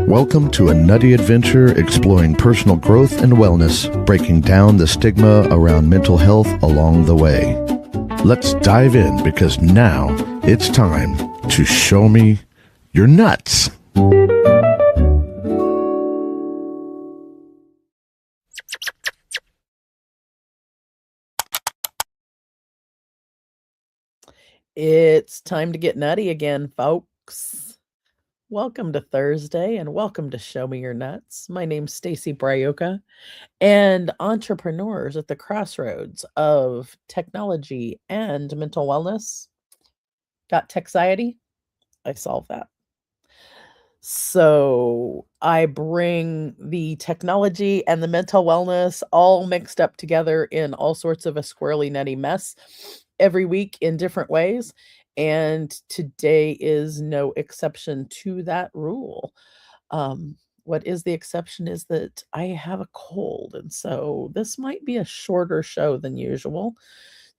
Welcome to a nutty adventure exploring personal growth and wellness, breaking down the stigma around mental health along the way. Let's dive in because now it's time to show me your nuts. It's time to get nutty again, folks. Welcome to Thursday and welcome to Show Me Your Nuts. My name's Stacy Braiuca, and entrepreneurs at the crossroads of technology and mental wellness. Got Techxiety? I solve that. So I bring the technology and the mental wellness all mixed up together in all sorts of a squirrely nutty mess every week in different ways. And today is no exception to that rule. What is the exception is that I have a cold. And so this might be a shorter show than usual,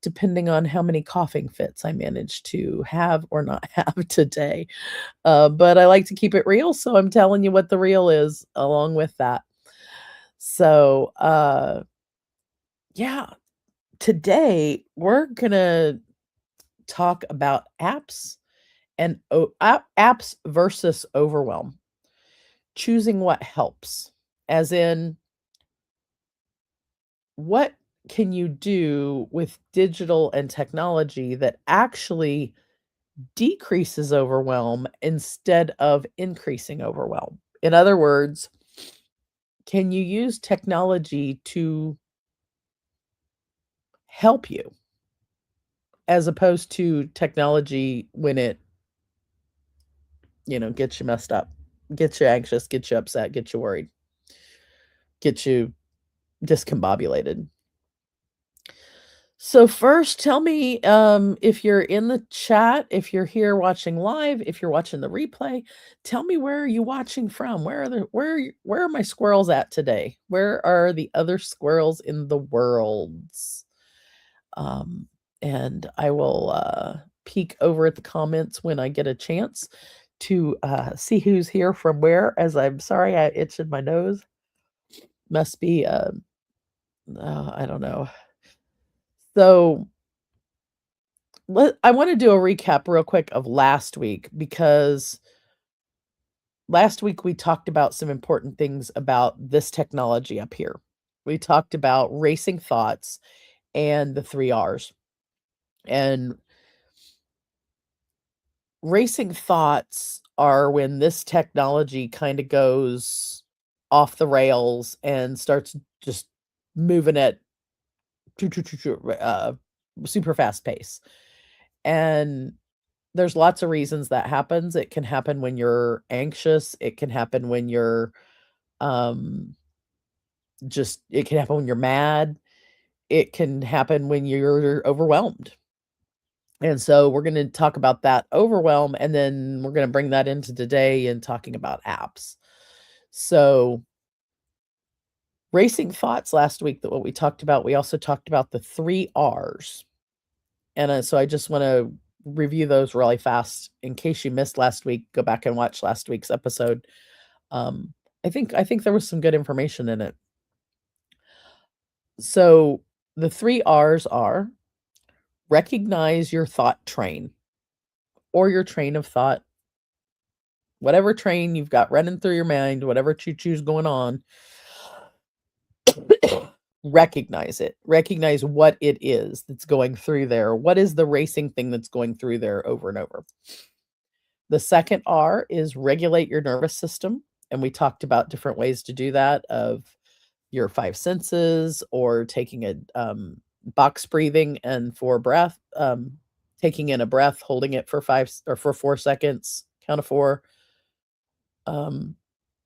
depending on how many coughing fits I manage to have or not have today. But I like to keep it real, so I'm telling you what the real is along with that. So, yeah, today we're gonna talk about apps and apps versus overwhelm. Choosing what helps, as in, what can you do with digital and technology that actually decreases overwhelm instead of increasing overwhelm? In other words, can you use technology to help you as opposed to technology when it, gets you messed up, gets you anxious, gets you upset, gets you worried, gets you discombobulated? So first, tell me, if you're in the chat, if you're here watching live, if you're watching the replay, tell me, where are you watching from? Where are my squirrels at today? Where are the other squirrels in the worlds? And I will peek over at the comments when I get a chance to see who's here from where. As I'm sorry, I itched my nose. Must be I don't know. So I want to do a recap real quick of last week, because last week we talked about some important things about this technology up here. We talked about racing thoughts and the 3 R's. And racing thoughts are when this technology kind of goes off the rails and starts just moving at super fast pace. And there's lots of reasons that happens. It can happen when you're anxious. It can happen when you're um it can happen when you're mad. It can happen when you're overwhelmed. And so we're going to talk about that overwhelm, and then we're going to bring that into today and talking about apps. So racing thoughts last week, that what we talked about, we also talked about the 3 R's. And so I just want to review those really fast in case you missed last week. Go back and watch last week's episode. I think there was some good information in it. So the 3 R's are: recognize your thought train, or your train of thought, whatever train you've got running through your mind, whatever choo-choo's going on. Recognize it. Recognize what it is that's going through there. What is the racing thing that's going through there over and over? The second R is regulate your nervous system. And we talked about different ways to do that, of your 5 senses, or taking a box breathing, and for breath, taking in a breath, holding it for 4 seconds, count of 4, then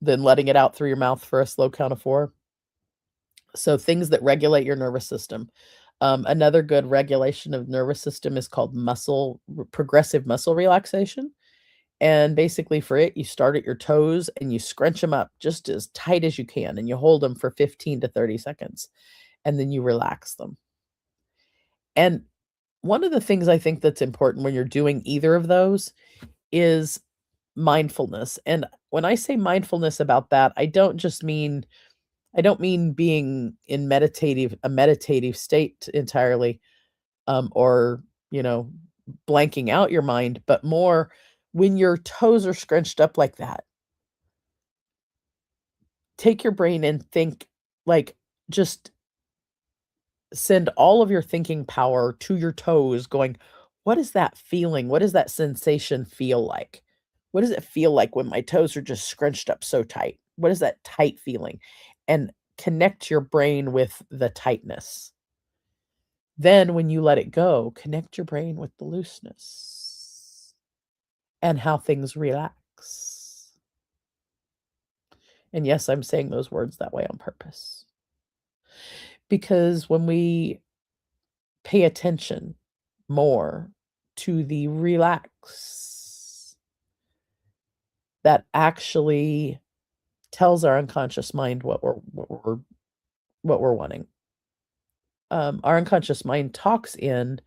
letting it out through your mouth for a slow count of 4. So things that regulate your nervous system. Another good regulation of nervous system is called progressive muscle relaxation. And basically for it, you start at your toes and you scrunch them up just as tight as you can, and you hold them for 15 to 30 seconds, and then you relax them. And one of the things I think that's important when you're doing either of those is mindfulness. And when I say mindfulness about that, I don't mean being in a meditative state entirely, or, you know, blanking out your mind, but more when your toes are scrunched up like that, take your brain and think, like, just send all of your thinking power to your toes going, "What is that feeling? What does that sensation feel like? What does it feel like when my toes are just scrunched up so tight? What is that tight feeling?" And connect your brain with the tightness. Then when you let it go, connect your brain with the looseness and how things relax. And yes, I'm saying those words that way on purpose. Because when we pay attention more to the relax, that actually tells our unconscious mind what we're wanting. Our unconscious mind talks in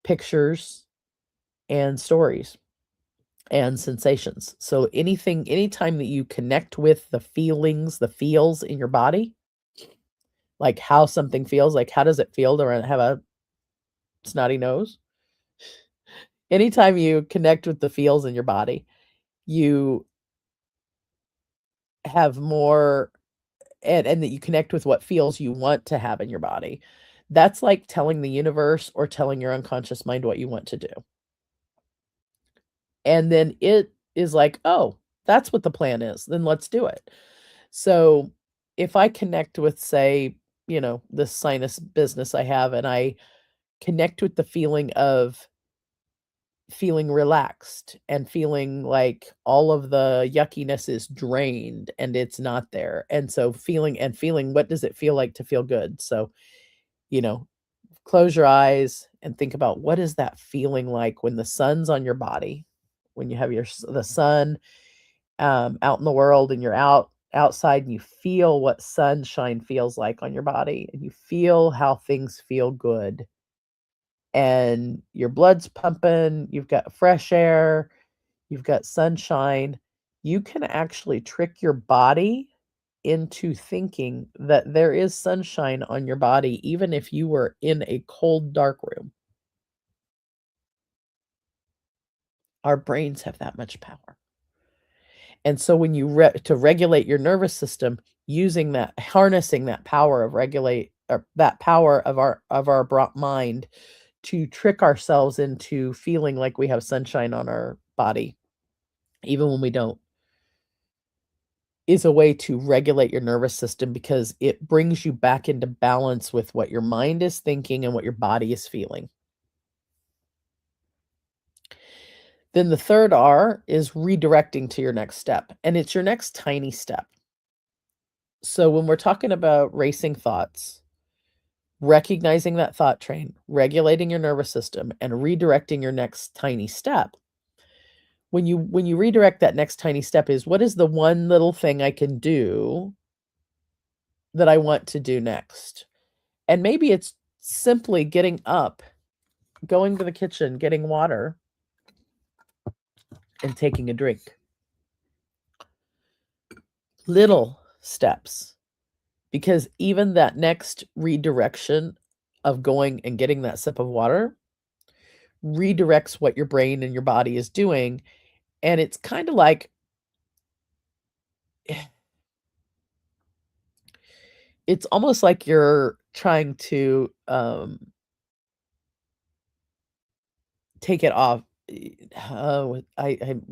pictures and stories and sensations. So anytime that you connect with the feelings, the feels in your body, like how something feels, like how does it feel to have a snotty nose? Anytime you connect with the feels in your body, you have more, and that you connect with what feels you want to have in your body. That's like telling the universe or telling your unconscious mind what you want to do. And then it is like, "Oh, that's what the plan is. Then let's do it." So, if I connect with, say, this sinus business I have, and I connect with the feeling of feeling relaxed and feeling like all of the yuckiness is drained and it's not there. And so feeling what does it feel like to feel good? So, you know, close your eyes and think about what is that feeling like when the sun's on your body, when you have the sun out in the world and you're outside and you feel what sunshine feels like on your body and you feel how things feel good and your blood's pumping, you've got fresh air, you've got sunshine. You can actually trick your body into thinking that there is sunshine on your body, even if you were in a cold, dark room. Our brains have that much power. And so when to regulate your nervous system, harnessing that power of regulate or that power of our mind to trick ourselves into feeling like we have sunshine on our body, even when we don't, is a way to regulate your nervous system because it brings you back into balance with what your mind is thinking and what your body is feeling. Then the third R is redirecting to your next step, and it's your next tiny step. So when we're talking about racing thoughts, recognizing that thought train, regulating your nervous system, and redirecting your next tiny step. When you redirect that next tiny step is what is the one little thing I can do that I want to do next? And maybe it's simply getting up, going to the kitchen, getting water, and taking a drink. Little steps. Because even that next redirection of going and getting that sip of water redirects what your brain and your body is doing. And it's kind of like it's almost like you're trying to take it off. Oh,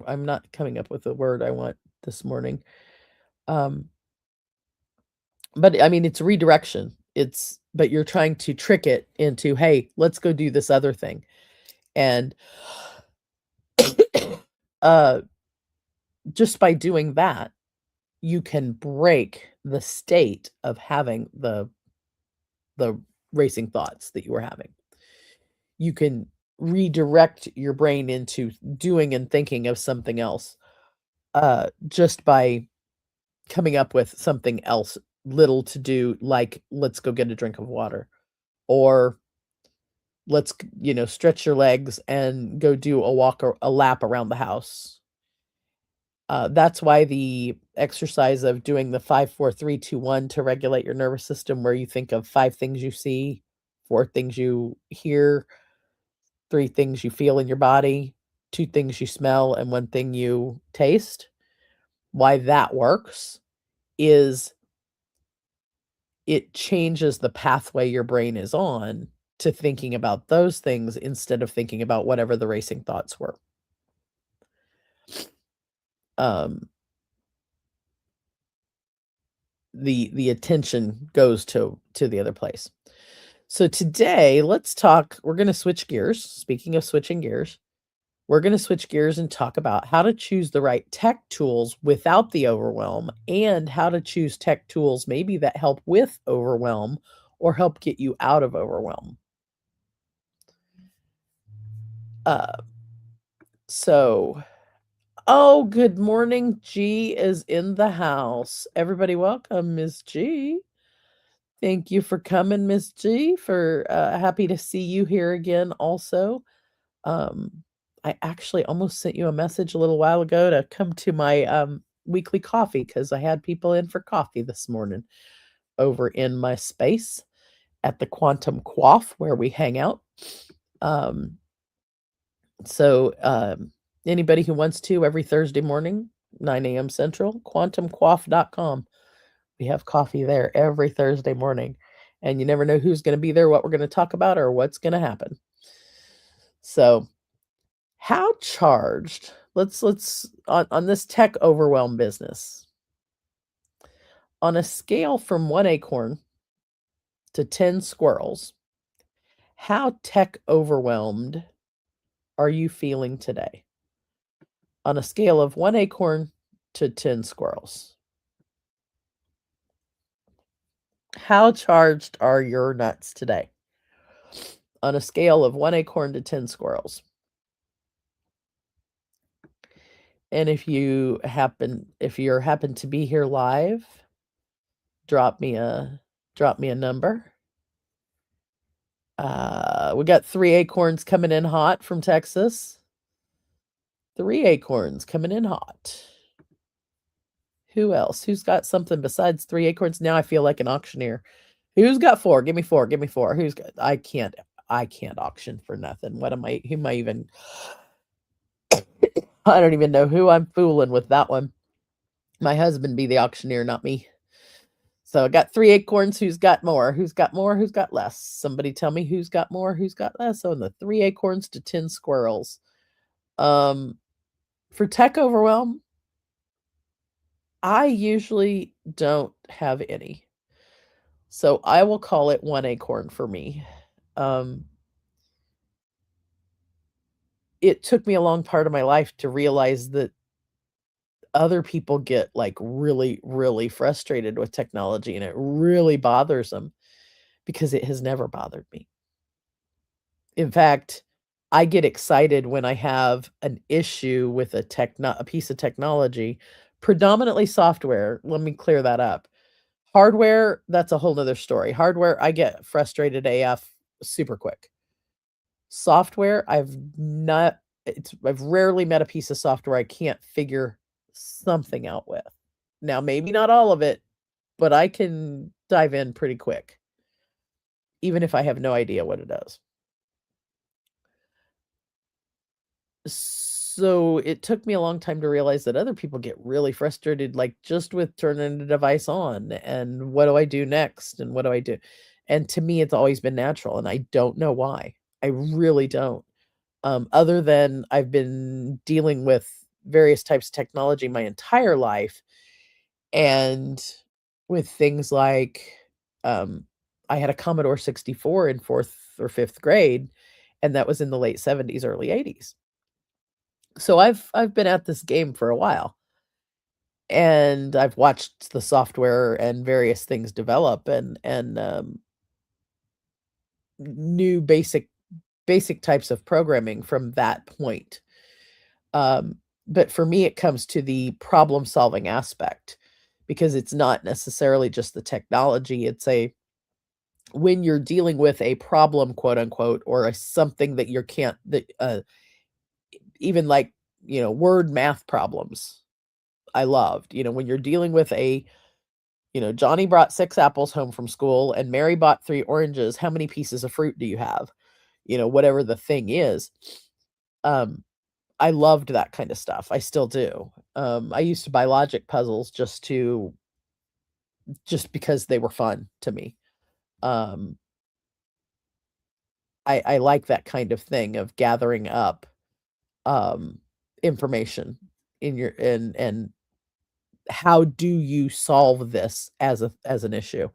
I'm not coming up with the word I want this morning. Um, but I mean, it's redirection. But you're trying to trick it into, hey, let's go do this other thing. And just by doing that, you can break the state of having the racing thoughts that you were having. You can redirect your brain into doing and thinking of something else, just by coming up with something else little to do, like, "Let's go get a drink of water," or, "Let's, stretch your legs and go do a lap around the house." That's why the exercise of doing the 5, 4, 3, 2, 1 to regulate your nervous system, where you think of 5 things you see, 4 things you hear, 3 things you feel in your body, 2 things you smell, and 1 thing you taste. Why that works is it changes the pathway your brain is on to thinking about those things instead of thinking about whatever the racing thoughts were. Um, the attention goes to the other place. So today, let's talk. We're going to switch gears. Speaking of switching gears, we're going to switch gears and talk about how to choose the right tech tools without the overwhelm, and how to choose tech tools maybe that help with overwhelm or help get you out of overwhelm. So, oh, good morning. G is in the house. Everybody welcome Miss G. Thank you for coming, Miss G. For happy to see you here again also. I actually almost sent you a message a little while ago to come to my weekly coffee, because I had people in for coffee this morning over in my space at the Quantum Quaff where we hang out. So anybody who wants to, every Thursday morning, 9 a.m. Central, quantumquaff.com. We have coffee there every Thursday morning, and you never know who's going to be there, what we're going to talk about, or what's going to happen. So, how charged? Let's on this tech overwhelm business. On a scale from 1 acorn to 10 squirrels, how tech overwhelmed are you feeling today? On a scale of 1 acorn to 10 squirrels. How charged are your nuts today? On a scale of 1 acorn to 10 squirrels. And if you're happen to be here live, drop me a number. We got 3 acorns coming in hot from Texas. 3 acorns coming in hot. Who else? Who's got something besides 3 acorns? Now I feel like an auctioneer. Who's got 4? Give me 4. Give me 4. Who's got? I can't auction for nothing. Who am I even? I don't even know who I'm fooling with that one. My husband be the auctioneer, not me. So I got 3 acorns. Who's got more? Who's got more? Who's got less? Somebody tell me who's got more, who's got less on the 3 acorns to 10 squirrels. For tech overwhelm, I usually don't have any. So I will call it 1 acorn for me. It took me a long part of my life to realize that other people get like really, really frustrated with technology, and it really bothers them, because it has never bothered me. In fact, I get excited when I have an issue with a piece of technology, predominantly software. Let me clear that up. Hardware, that's a whole nother story. Hardware, I get frustrated AF super quick. Software, I've rarely met a piece of software I can't figure something out with. Now, maybe not all of it, but I can dive in pretty quick, even if I have no idea what it does. So it took me a long time to realize that other people get really frustrated, like just with turning the device on and what do I do next and what do I do? And to me, it's always been natural, and I don't know why. I really don't. Other than I've been dealing with various types of technology my entire life, and with things like, I had a Commodore 64 in 4th or 5th grade, and that was in the late 70s, early 80s. So I've been at this game for a while, and I've watched the software and various things develop, and new basic types of programming from that point. But for me, it comes to the problem solving aspect, because it's not necessarily just the technology. When you're dealing with a problem, quote unquote, or something that you can't, that even like, word math problems. I loved. When you're dealing with Johnny brought 6 apples home from school and Mary bought 3 oranges, how many pieces of fruit do you have? Whatever the thing is. Um, I loved that kind of stuff. I still do. I used to buy logic puzzles just because they were fun to me. Um, I like that kind of thing of gathering up um information in your and how do you solve this as an issue?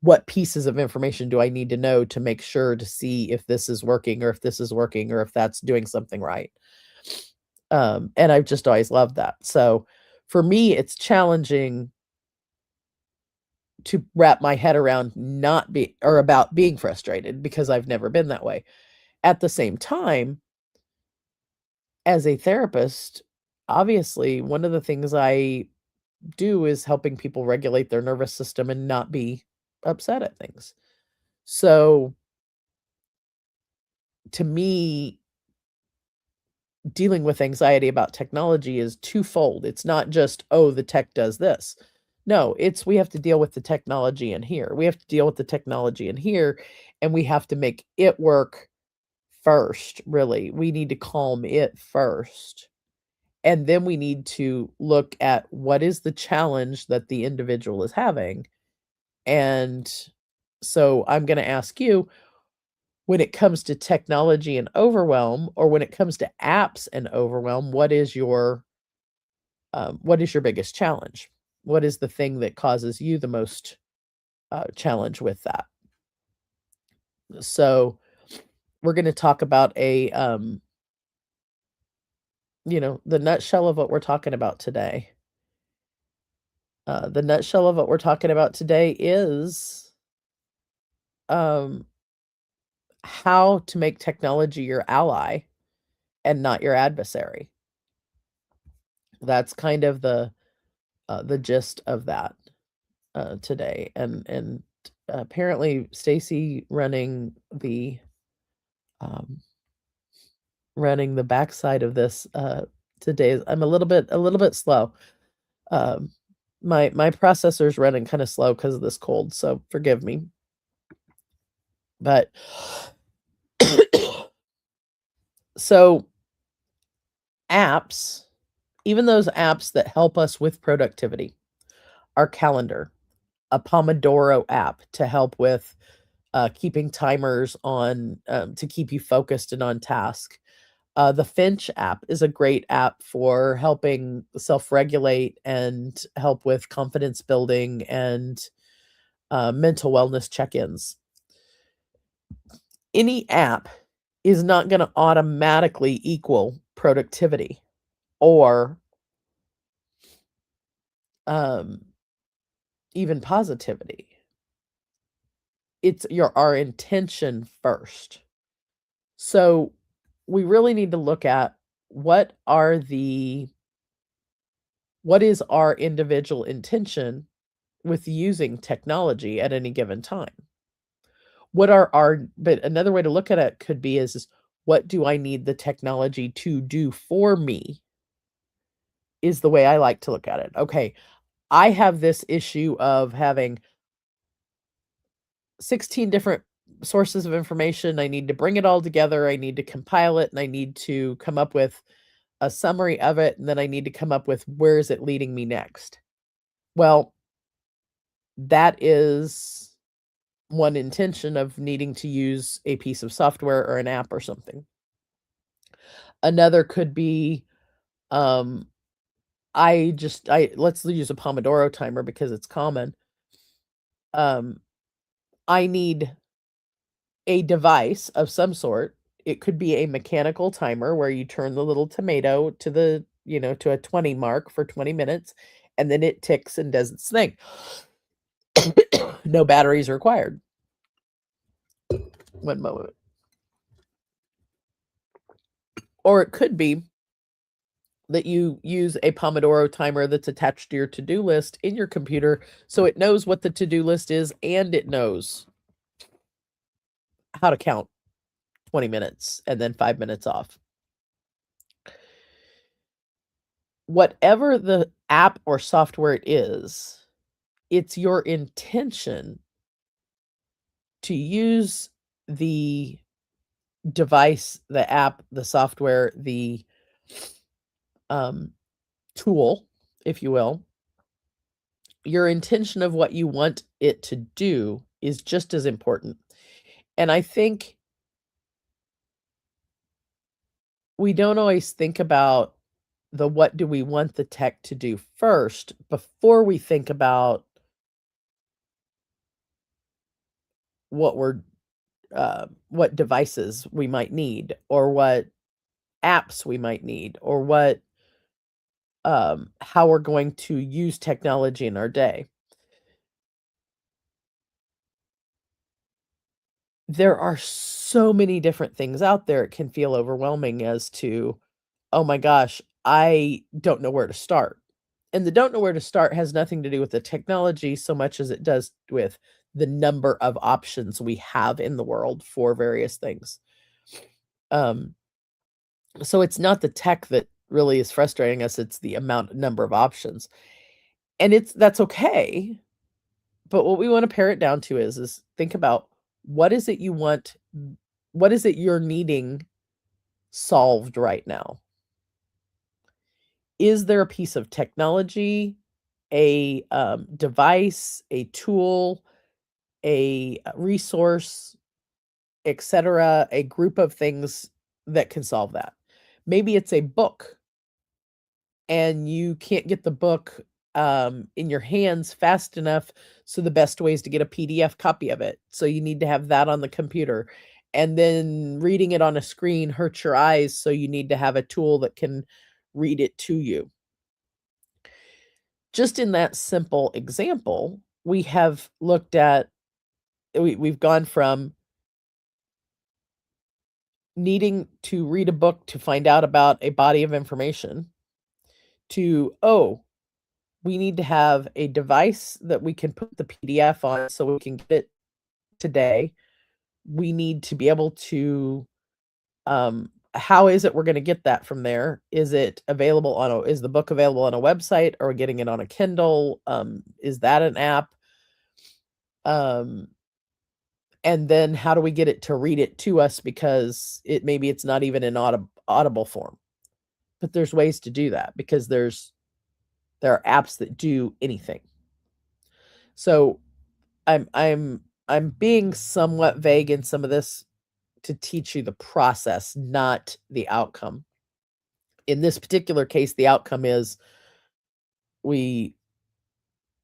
What pieces of information do I need to know to make sure to see if this is working or if this is working or if that's doing something right? And I've just always loved that. So for me, it's challenging to wrap my head around not be or about being frustrated because I've never been that way. At the same time, as a therapist, obviously, one of the things I do is helping people regulate their nervous system and not be upset at things. So, to me, dealing with anxiety about technology is twofold. It's not just, "Oh, the tech does this." No, it's we have to deal with the technology in here. We have to deal with the technology in here, and we have to make it work first, really. We need to calm it first. And then we need to look at what is the challenge that the individual is having. And so I'm going to ask you, when it comes to technology and overwhelm, or when it comes to apps and overwhelm, what is your biggest challenge? What is the thing that causes you the most challenge with that? So we're going to talk about the nutshell of what we're talking about today. The nutshell of what we're talking about today is um, how to make technology your ally and not your adversary. That's kind of the gist of that today. And apparently, Stacy um, running the backside of this today. I'm a little bit slow. Um, my processor's running kind of slow because of this cold, so forgive me. But so apps, even those apps that help us with productivity, our calendar, a Pomodoro app to help with keeping timers on to keep you focused and on task. The Finch app is a great app for helping self-regulate and help with confidence building and mental wellness check-ins. Any app is not going to automatically equal productivity or um, even positivity. It's our intention first. So we really need to look at what is our individual intention with using technology at any given time. But another way to look at it could be is what do I need the technology to do for me? Is the way I like to look at it. Okay, I have this issue of having 16 different sources of information. I need to bring it all together. I need to compile it and I need to come up with a summary of it. And then I need to come up with where is it leading me next? Well, that is one intention of needing to use a piece of software or an app or something. Another could be, um, let's use a Pomodoro timer because it's common. I need a device of some sort. It could be a mechanical timer where you turn the little tomato to a 20 mark for 20 minutes, and then it ticks and does its thing. No batteries required. One moment. Or it could be that you use a Pomodoro timer that's attached to your to-do list in your computer, so it knows what the to-do list is and it knows how to count 20 minutes and then 5 minutes off. whatever the app or software it is, it's your intention to use the device, the app, the software, the um, tool, if you will. Your intention of what you want it to do is just as important. And I think we don't always think about the what do we want the tech to do first before we think about what we're what devices we might need, or what apps we might need, or what how we're going to use technology in our day. There are so many different things out there, it can feel overwhelming as to, "Oh my gosh, I don't know where to start." And the don't know where to start has nothing to do with the technology so much as it does with the number of options we have in the world for various things. Um, so it's not the tech that really is frustrating us, it's the number of options. And that's okay, but what we wanna pare it down to is think about what is it you want, what is it you're needing solved right now? Is there a piece of technology, a, device, a tool, a resource, etcetera, a group of things that can solve that? Maybe it's a book and you can't get the book, in your hands fast enough, so the best way is to get a PDF copy of it. So you need to have that on the computer, and then reading it on a screen hurts your eyes, so you need to have a tool that can read it to you. Just in that simple example, we have looked at we've gone from needing to read a book to find out about a body of information to, "Oh, we need to have a device that we can put the PDF on so we can get it today. We need to be able to, how is it we're gonna get that from there? Is the book available on a website? Or getting it on a Kindle? Is that an app? Um, and then how do we get it to read it to us because maybe it's not even in audible form? But there's ways to do that because there are apps that do anything. So I'm being somewhat vague in some of this to teach you the process, not the outcome. In this particular case, the outcome is we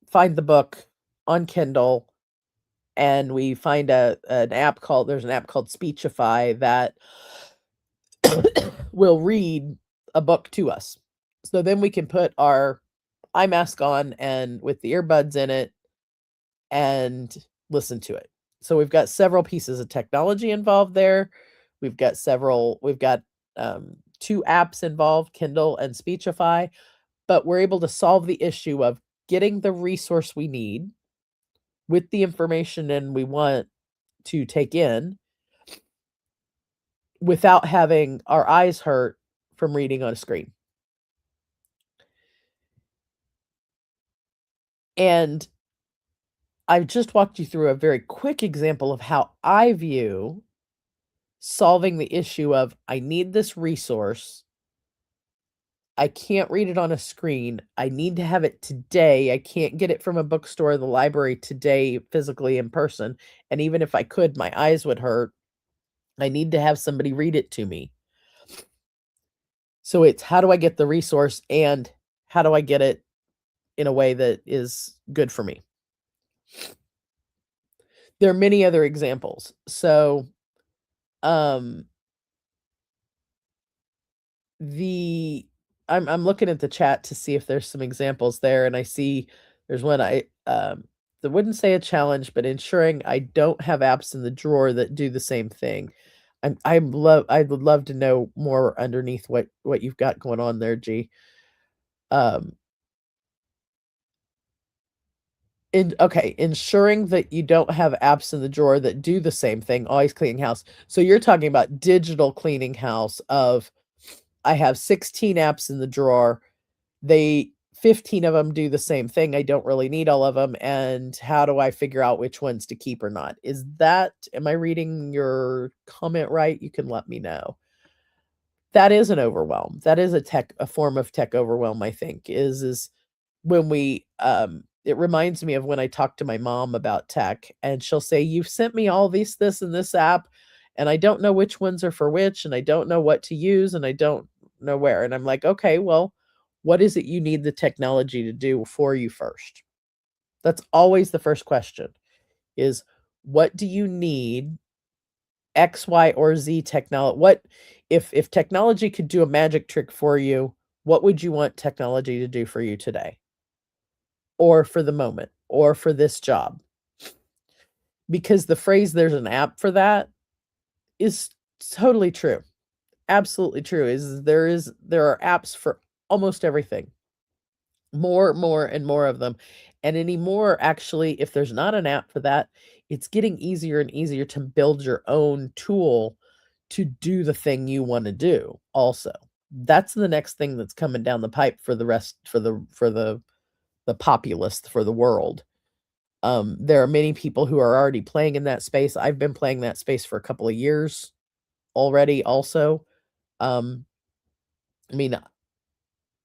find the book on Kindle and we find there's an app called Speechify that will read a book to us. So then we can put our eye mask on and with the earbuds in it and listen to it. So we've got several pieces of technology involved there. We've got 2 apps involved, Kindle and Speechify, but we're able to solve the issue of getting the resource we need with the information and we want to take in without having our eyes hurt from reading on a screen. And I've just walked you through a very quick example of how I view solving the issue of I need this resource. I can't read it on a screen. I need to have it today. I can't get it from a bookstore or the library today physically in person. And even if I could, my eyes would hurt. I need to have somebody read it to me. So it's how do I get the resource and how do I get it in a way that is good for me? There are many other examples. So, um, the I'm looking at the chat to see if there's some examples there, and I see there's one that wouldn't say a challenge, but ensuring I don't have apps in the drawer that do the same thing. I would love to know more underneath what you've got going on there, G. Um, ensuring that you don't have apps in the drawer that do the same thing, always cleaning house. So you're talking about digital cleaning house of I have 16 apps in the drawer. they 15 of them do the same thing. I don't really need all of them, and how do I figure out which ones to keep or not? Am I reading your comment right? You can let me know. That is an overwhelm. That is a form of tech overwhelm, I think, is when it reminds me of when I talk to my mom about tech, and she'll say, "You've sent me all this, and this app, and I don't know which ones are for which, and I don't know what to use, and I don't know where." And I'm like, "Okay, well, what is it you need the technology to do for you first?" That's always the first question is, "What do you need X, Y, or Z technology? What if technology could do a magic trick for you, what would you want technology to do for you today? Or for the moment, or for this job?" Because the phrase, "There's an app for that," is totally true. Absolutely true, there are apps for almost everything. More, and more of them. And anymore, actually, if there's not an app for that, it's getting easier and easier to build your own tool to do the thing you wanna do also. That's the next thing that's coming down the pipe for the rest for the populace, for the world. There are many people who are already playing in that space. I've been playing that space for a couple of years already also. Um, I mean,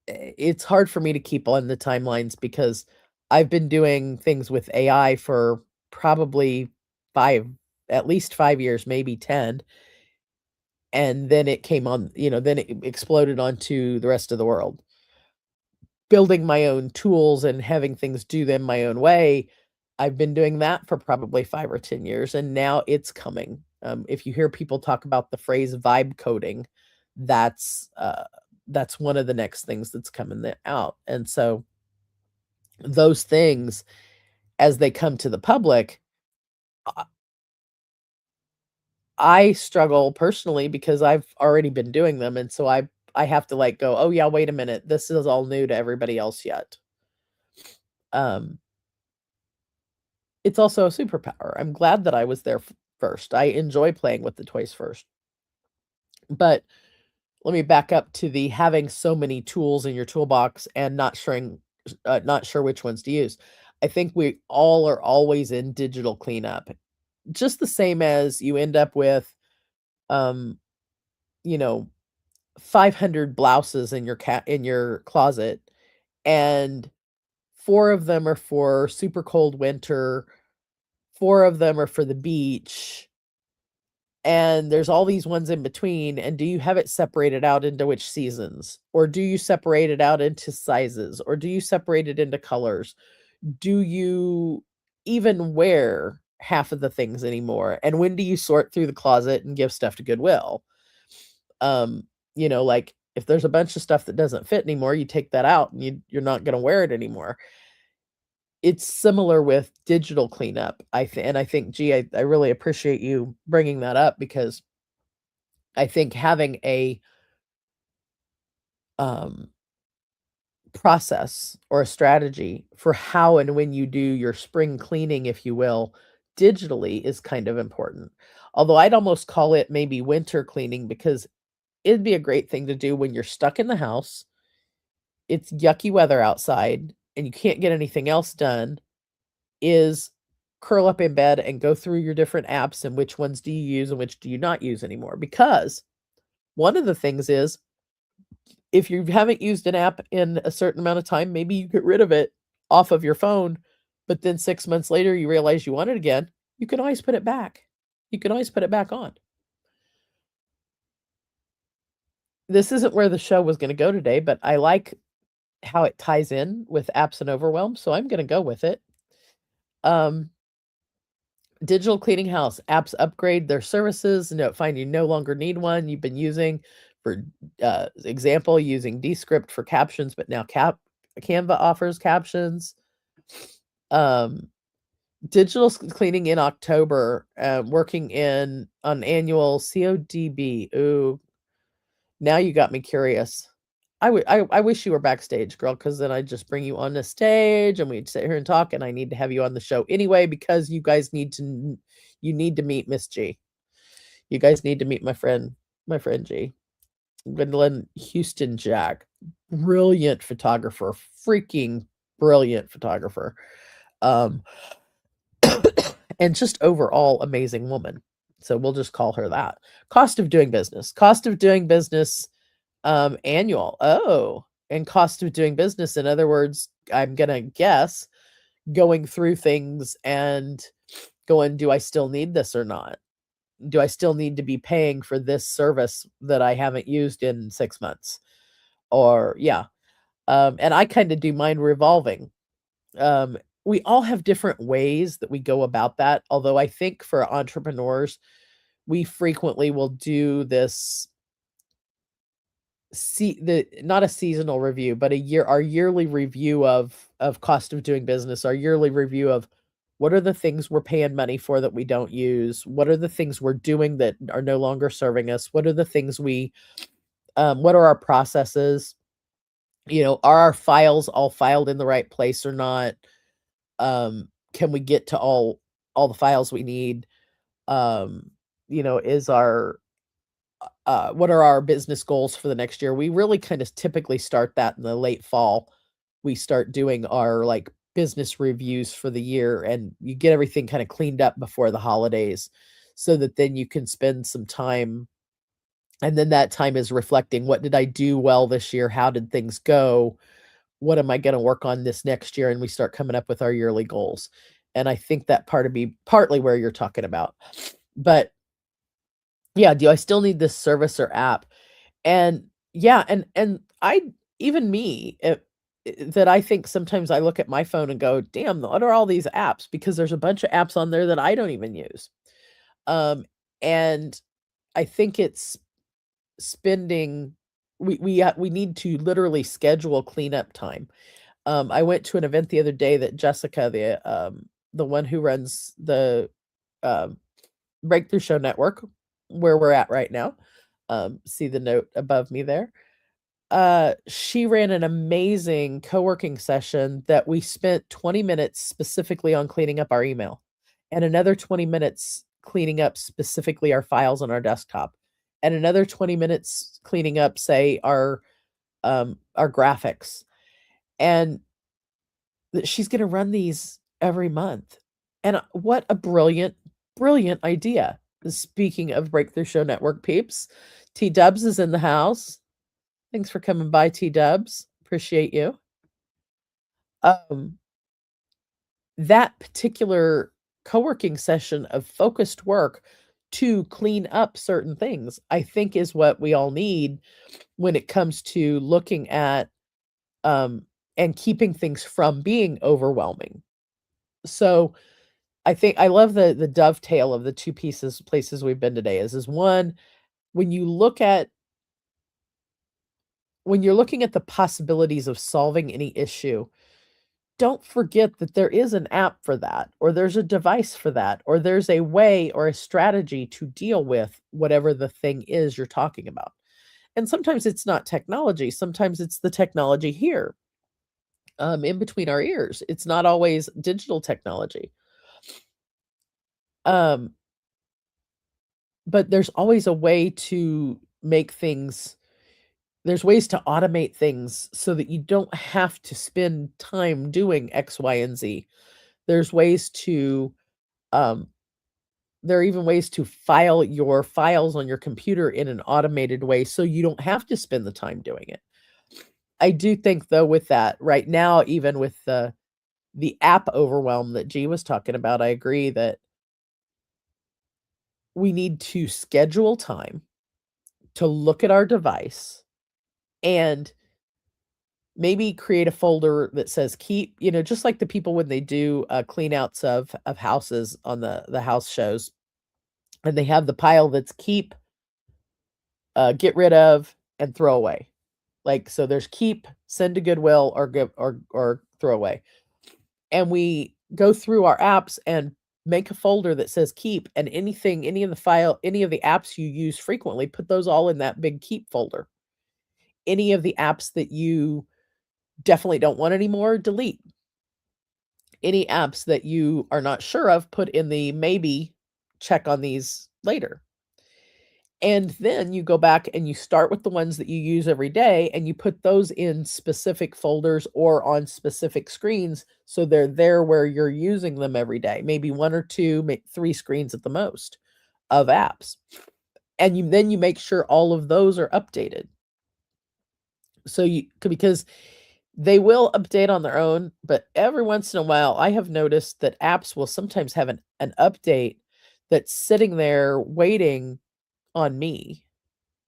it's hard for me to keep on the timelines because I've been doing things with AI for probably 5 at least 5 years, maybe 10, and then it came on, then it exploded onto the rest of the world. Building my own tools and having things do them my own way, I've been doing that for probably 5 or 10 years, and now it's coming. If you hear people talk about the phrase vibe coding, that's, uh, that's one of the next things that's coming out, and so those things, as they come to the public, I I struggle personally because I've already been doing them, and so I have to, like, go, "Oh, yeah, wait a minute, this is all new to everybody else yet." Um It's also a superpower. I'm glad that I was there first. I enjoy playing with the toys first. But let me back up to the having so many tools in your toolbox and not sure which ones to use. I think we all are always in digital cleanup. Just the same as you end up with, um, you know, 500 blouses in your closet, and 4 of them are for super cold winter, 4 of them are for the beach, and there's all these ones in between, and do you have it separated out into which seasons? Or do you separate it out into sizes? Or do you separate it into colors? Do you even wear half of the things anymore? And when do you sort through the closet and give stuff to Goodwill? Um, like, if there's a bunch of stuff that doesn't fit anymore, you take that out and you're not gonna wear it anymore. It's similar with digital cleanup, and I think, gee, I really appreciate you bringing that up because I think having a, um, process or a strategy for how and when you do your spring cleaning, if you will, digitally is kind of important. Although I'd almost call it maybe winter cleaning because it'd be a great thing to do when you're stuck in the house, it's yucky weather outside, and you can't get anything else done, is curl up in bed and go through your different apps and which ones do you use and which do you not use anymore. Because one of the things is, if you haven't used an app in a certain amount of time, maybe you get rid of it off of your phone, but then 6 months later you realize you want it again, you can always put it back. You can always put it back on. This isn't where the show was gonna go today, but I like how it ties in with apps and overwhelm, so I'm gonna go with it. Um, Digital cleaning house, apps upgrade their services, find you no longer need one you've been using for, example, using Descript for captions, but now Canva offers captions. Um, Digital cleaning in October, working in on annual CODB. Ooh, now you got me curious. I wish you were backstage, girl, because then I'd just bring you on the stage and we'd sit here and talk. And I need to have you on the show anyway because you need to meet Miss G. You guys need to meet my friend G. Gwendolyn Houston Jack, brilliant photographer, freaking brilliant photographer. Um, and just overall amazing woman. So we'll just call her that. Cost of doing business. Cost of doing business annual. Oh, and cost of doing business. In other words, I'm going to guess going through things and going, do I still need this or not? Do I still need to be paying for this service that I haven't used in 6 months? Or, yeah. And I kind of do mine revolving. We all have different ways that we go about that. Although I think for entrepreneurs, we frequently will do this not a seasonal review, but our yearly review of cost of doing business, our yearly review of what are the things we're paying money for that we don't use? What are the things we're doing that are no longer serving us? What are the things what are our processes? Are our files all filed in the right place or not? Can we get to all the files we need? Is our what are our business goals for the next year? We really kind of typically start that in the late fall. We start doing our like business reviews for the year, and you get everything kind of cleaned up before the holidays so that then you can spend some time, and then that time is reflecting, what did I do well this year? How did things go? What am I going to work on this next year? And we start coming up with our yearly goals. And I think that part of be partly where you're talking about. But yeah, do I still need this service or app? And yeah, and I even me, that I think sometimes I look at my phone and go, "Damn, what are all these apps?" Because there's a bunch of apps on there that I don't even use. Um, and I think it's spending we need to literally schedule cleanup time. I went to an event the other day that Jessica, the one who runs the um, Breakthrough Show Network, where we're at right now. See the note above me there. She ran an amazing co-working session that we spent 20 minutes specifically on cleaning up our email, and another 20 minutes cleaning up specifically our files on our desktop, and another 20 minutes cleaning up, say, our graphics. And she's going to run these every month. And what a brilliant, brilliant idea. Speaking of Breakthrough Show Network peeps, T Dubs is in the house. Thanks for coming by, T Dubs. Appreciate you. Um, that particular co-working session of focused work to clean up certain things, I think is what we all need when it comes to looking at and keeping things from being overwhelming. So I think I love the dovetail of the two places we've been today is one, when you look at when you're looking at the possibilities of solving any issue, don't forget that there is an app for that, or there's a device for that, or there's a way or a strategy to deal with whatever the thing is you're talking about. And sometimes it's not technology, sometimes it's the technology here, in between our ears. It's not always digital technology. Um, but there's always a way to make things there's ways to automate things so that you don't have to spend time doing X, Y, and Z. There's ways to um there are even ways to file your files on your computer in an automated way so you don't have to spend the time doing it. I do think though with that right now, even with the app overwhelm that G was talking about, I agree that we need to schedule time to look at our device and maybe create a folder that says keep, just like the people when they do clean outs of houses on the house shows, and they have the pile that's keep, get rid of, and throw away. Like, so there's keep, send to Goodwill, or give or throw away. And we go through our apps and make a folder that says keep, and any of the apps you use frequently, put those all in that big keep folder. Any of the apps that you definitely don't want anymore, delete. Any apps that you are not sure of, put in the maybe, check on these later. And then you go back and you start with the ones that you use every day and you put those in specific folders or on specific screens so they're there where you're using them every day. Maybe 1 or 2, 3 screens at the most of apps. And then you make sure all of those are updated. So because they will update on their own, but every once in a while I have noticed that apps will sometimes have an update that's sitting there waiting on me.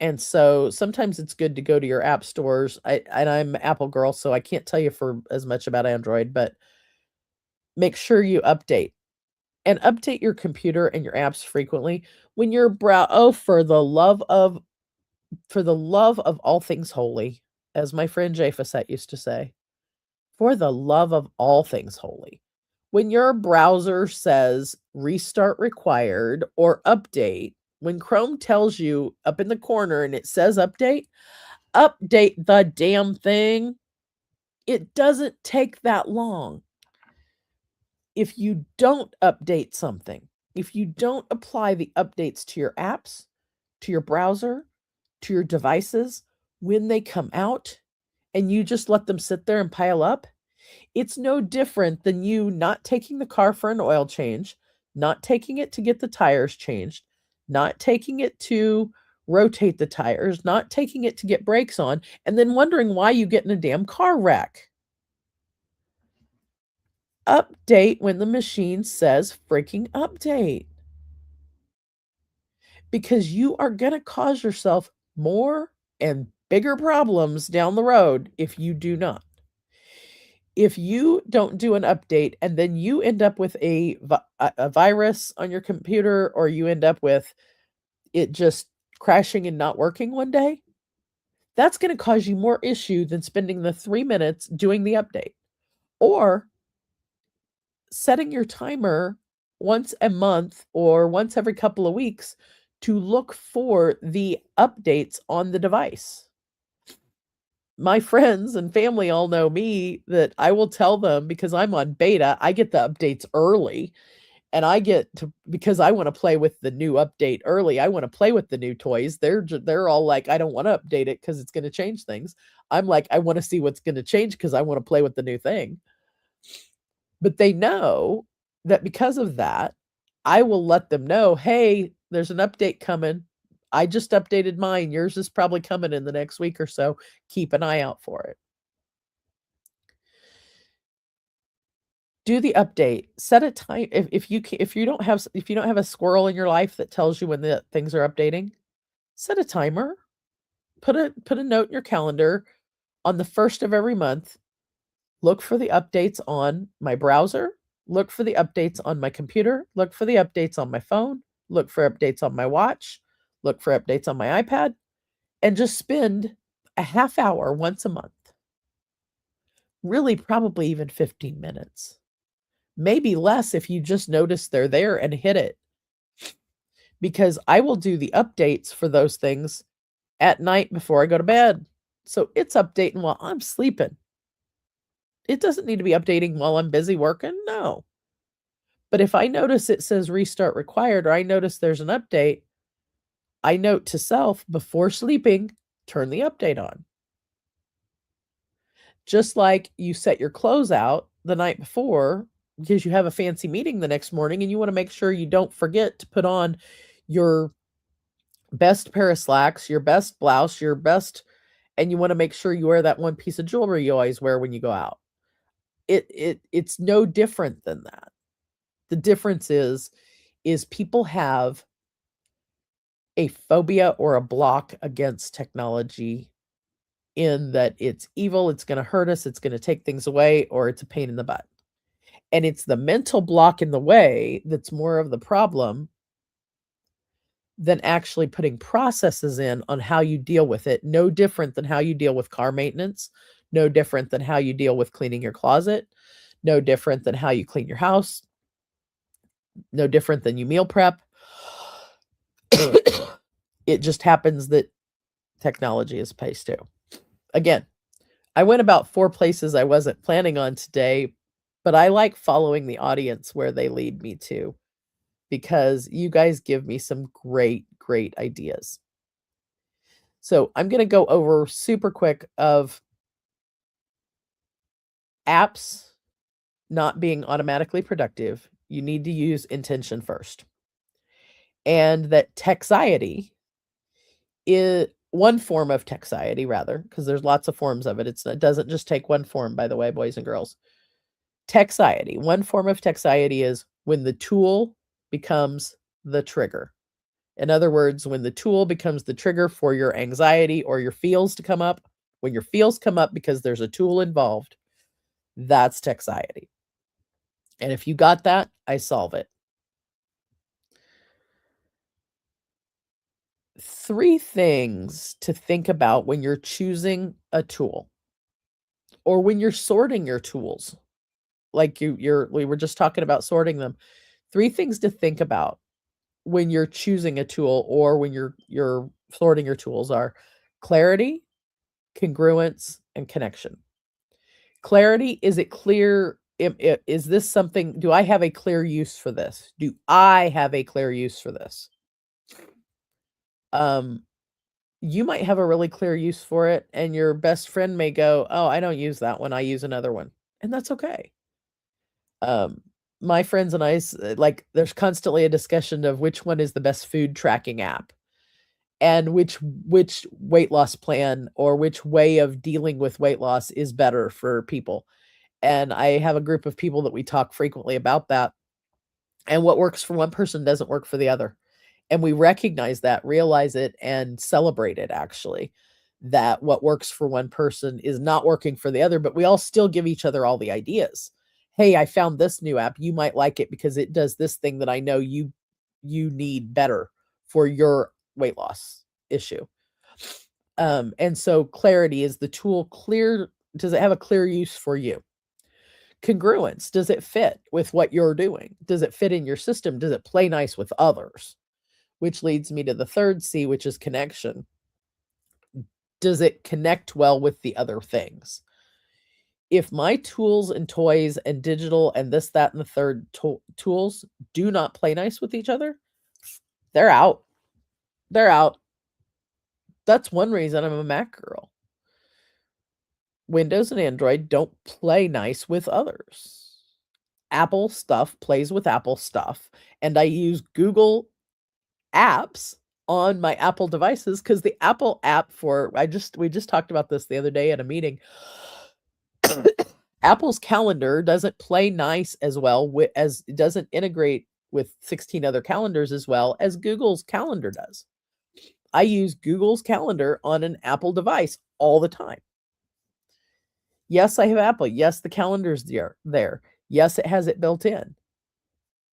And so sometimes it's good to go to your app stores. I'm an Apple girl, so I can't tell you for as much about Android, but make sure you update and update your computer and your apps frequently. When you're for the love of all things holy, as my friend Jay Facette used to say, for the love of all things holy. When your browser says restart required or update, when Chrome tells you up in the corner and it says update the damn thing. It doesn't take that long. If you don't update something, if you don't apply the updates to your apps, to your browser, to your devices, when they come out and you just let them sit there and pile up, it's no different than you not taking the car for an oil change, not taking it to get the tires changed, not taking it to rotate the tires, not taking it to get brakes on, and then wondering why you get in a damn car wreck. Update when the machine says freaking update. Because you are going to cause yourself more and bigger problems down the road if you do not. If you don't do an update and then you end up with a virus on your computer, or you end up with it just crashing and not working one day, that's going to cause you more issue than spending the 3 minutes doing the update. Or setting your timer once a month or once every couple of weeks to look for the updates on the device. My friends and family all know me that I will tell them, because I'm on beta, I get the updates early, and I get to, because I want to play with the new update early. I want to play with the new toys. They're all like, I don't want to update it because it's going to change things. I'm like, I want to see what's going to change because I want to play with the new thing. But they know that because of that, I will let them know, hey, there's an update coming. I just updated mine. Yours is probably coming in the next week or so. Keep an eye out for it. Do the update. Set a time. If you don't have a squirrel in your life that tells you when the things are updating, set a timer. Put a note in your calendar on the first of every month. Look for the updates on my browser. Look for the updates on my computer. Look for the updates on my phone. Look for updates on my watch. Look for updates on my iPad. And just spend a half hour once a month. Really, probably even 15 minutes. Maybe less if you just notice they're there and hit it. Because I will do the updates for those things at night before I go to bed. So it's updating while I'm sleeping. It doesn't need to be updating while I'm busy working. No. But if I notice it says restart required, or I notice there's an update, I note to self before sleeping, turn the update on. Just like you set your clothes out the night before because you have a fancy meeting the next morning and you want to make sure you don't forget to put on your best pair of slacks, your best blouse, and you want to make sure you wear that one piece of jewelry you always wear when you go out. It's no different than that. The difference is people have a phobia or a block against technology, in that it's evil, it's going to hurt us, it's going to take things away, or it's a pain in the butt. And it's the mental block in the way that's more of the problem than actually putting processes in on how you deal with it. No different than how you deal with car maintenance, no different than how you deal with cleaning your closet, no different than how you clean your house, no different than you meal prep. It just happens that technology is paced too. Again, I went about 4 places I wasn't planning on today, but I like following the audience where they lead me to, because you guys give me some great great ideas. So I'm going to go over super quick of apps not being automatically productive. You need to use intention first. And that Techxiety is one form of Techxiety, rather, because there's lots of forms of it. It doesn't just take one form, by the way, boys and girls. Techxiety, one form of Techxiety is when the tool becomes the trigger. In other words, when the tool becomes the trigger for your anxiety or your feels to come up, when your feels come up because there's a tool involved, that's Techxiety. And if you got that, I solve it. 3 things to think about when you're choosing a tool or when you're sorting your tools. Like we were just talking about sorting them. 3 things to think about when you're choosing a tool or when you're sorting your tools are clarity, congruence, and connection. Clarity, is it clear? Is this something? Do I have a clear use for this? Do I have a clear use for this? You might have a really clear use for it, and your best friend may go, "Oh, I don't use that one. I use another one," and that's okay. My friends and I, like, there's constantly a discussion of which one is the best food tracking app, and which weight loss plan or which way of dealing with weight loss is better for people. And I have a group of people that we talk frequently about that. And what works for one person doesn't work for the other. And we recognize that, realize it, and celebrate it actually. That what works for one person is not working for the other, but we all still give each other all the ideas. Hey, I found this new app. You might like it because it does this thing that I know you need better for your weight loss issue. And so clarity, is the tool clear? Does it have a clear use for you? Congruence, does it fit with what you're doing? Does it fit in your system? Does it play nice with others? Which leads me to the third C, which is connection. Does it connect well with the other things? If my tools and toys and digital and this, that, and the third tools do not play nice with each other, they're out. They're out. That's one reason I'm a Mac girl. Windows and Android don't play nice with others. Apple stuff plays with Apple stuff, and I use Google apps on my Apple devices because the Apple app we just talked about this the other day at a meeting. Apple's calendar doesn't play nice as well as it doesn't integrate with 16 other calendars as well as Google's calendar does. I use Google's calendar on an Apple device all the time. Yes, I have Apple. Yes, the calendar's there. Yes, it has it built in.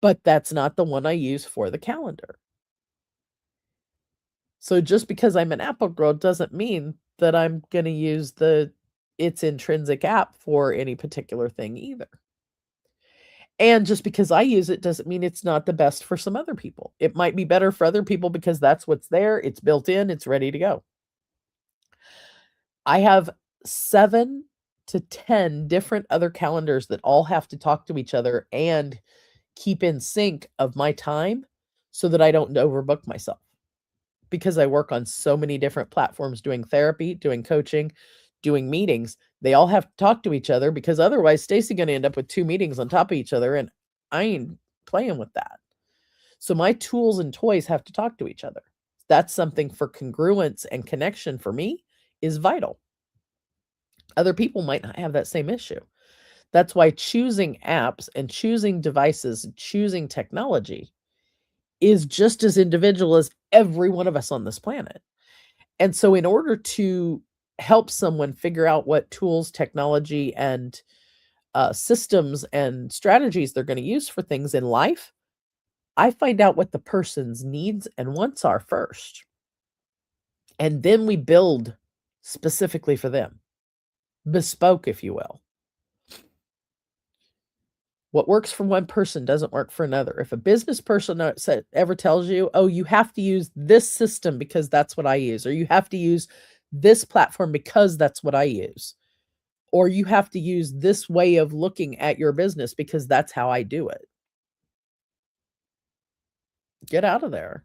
But that's not the one I use for the calendar. So just because I'm an Apple girl doesn't mean that I'm going to use its intrinsic app for any particular thing either. And just because I use it doesn't mean it's not the best for some other people. It might be better for other people because that's what's there. It's built in. It's ready to go. I have 7 to 10 different other calendars that all have to talk to each other and keep in sync of my time so that I don't overbook myself. Because I work on so many different platforms doing therapy, doing coaching, doing meetings, they all have to talk to each other because otherwise Stacy's going to end up with 2 meetings on top of each other, and I ain't playing with that. So my tools and toys have to talk to each other. That's something for congruence and connection for me is vital. Other people might not have that same issue. That's why choosing apps and choosing devices, choosing technology is just as individual as every one of us on this planet. And so in order to help someone figure out what tools, technology, and systems and strategies they're going to use for things in life, I find out what the person's needs and wants are first. And then we build specifically for them, bespoke, if you will. What works for one person doesn't work for another. If a business person ever tells you, oh, you have to use this system because that's what I use, or you have to use this platform because that's what I use, or you have to use this way of looking at your business because that's how I do it. Get out of there.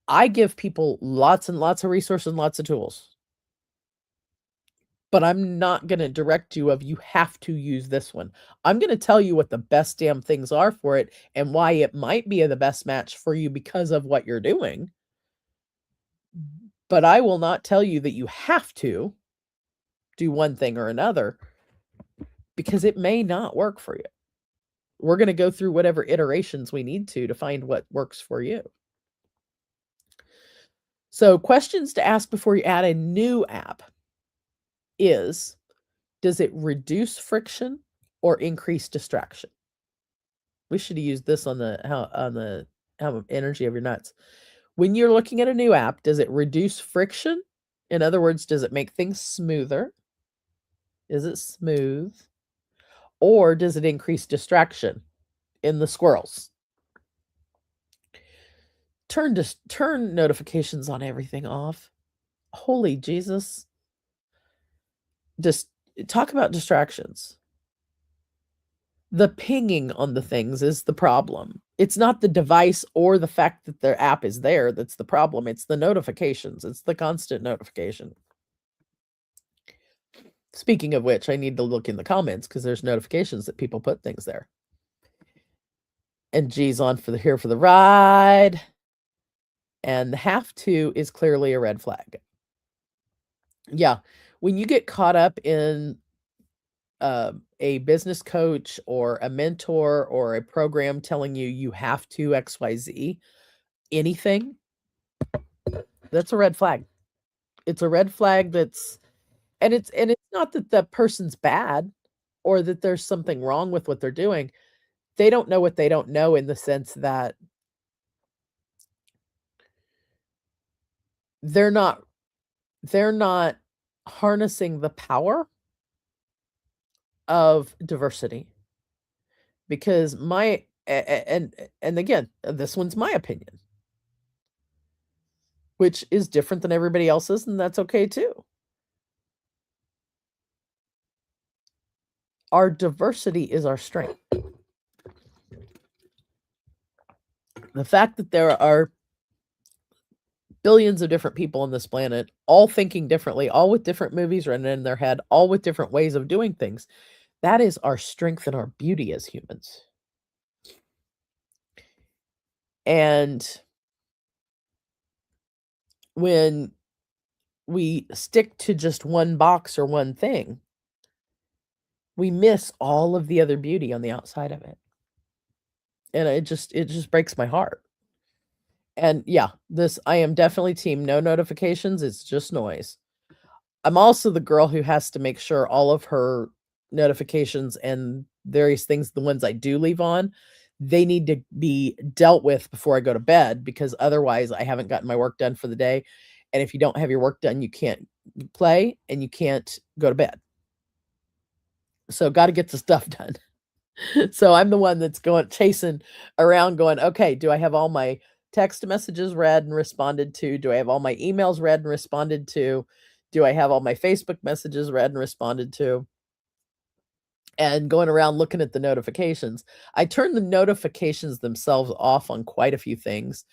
I give people lots and lots of resources and lots of tools. But I'm not gonna direct you of, "You have to use this one." I'm gonna tell you what the best damn things are for it and why it might be the best match for you because of what you're doing. But I will not tell you that you have to do one thing or another because it may not work for you. We're gonna go through whatever iterations we need to find what works for you. So, questions to ask before you add a new app is, does it reduce friction or increase distraction? We should have used this on the how energy of your nuts. When you're looking at a new app, does it reduce friction? In other words, does it make things smoother? Is it smooth? Or does it increase distraction in the squirrels? Turn notifications on everything off. Holy Jesus. Just talk about distractions. The pinging on the things is the problem. It's not the device or the fact that their app is there that's the problem. It's the notifications. It's the constant notification. Speaking of which, I need to look in the comments because there's notifications that people put things there. And G's on for the here for the ride. And the have to is clearly a red flag. Yeah. When you get caught up in a business coach or a mentor or a program telling you you have to XYZ, anything, that's a red flag. It's a red flag and it's not that the person's bad or that there's something wrong with what they're doing. They don't know what they don't know in the sense that they're not harnessing the power of diversity. Because and again, this one's my opinion, which is different than everybody else's, and that's okay too. Our diversity is our strength. The fact that there are billions of different people on this planet, all thinking differently, all with different movies running in their head, all with different ways of doing things, that is our strength and our beauty as humans. And when we stick to just one box or one thing, we miss all of the other beauty on the outside of it. And it just breaks my heart. And yeah, I am definitely team no notifications, it's just noise. I'm also the girl who has to make sure all of her notifications and various things, the ones I do leave on, they need to be dealt with before I go to bed because otherwise I haven't gotten my work done for the day. And if you don't have your work done, you can't play and you can't go to bed. So got to get the stuff done. So I'm the one that's chasing around going, okay, do I have all my text messages read and responded to? Do I have all my emails read and responded to? Do I have all my Facebook messages read and responded to? And going around looking at the notifications. I turn the notifications themselves off on quite a few things.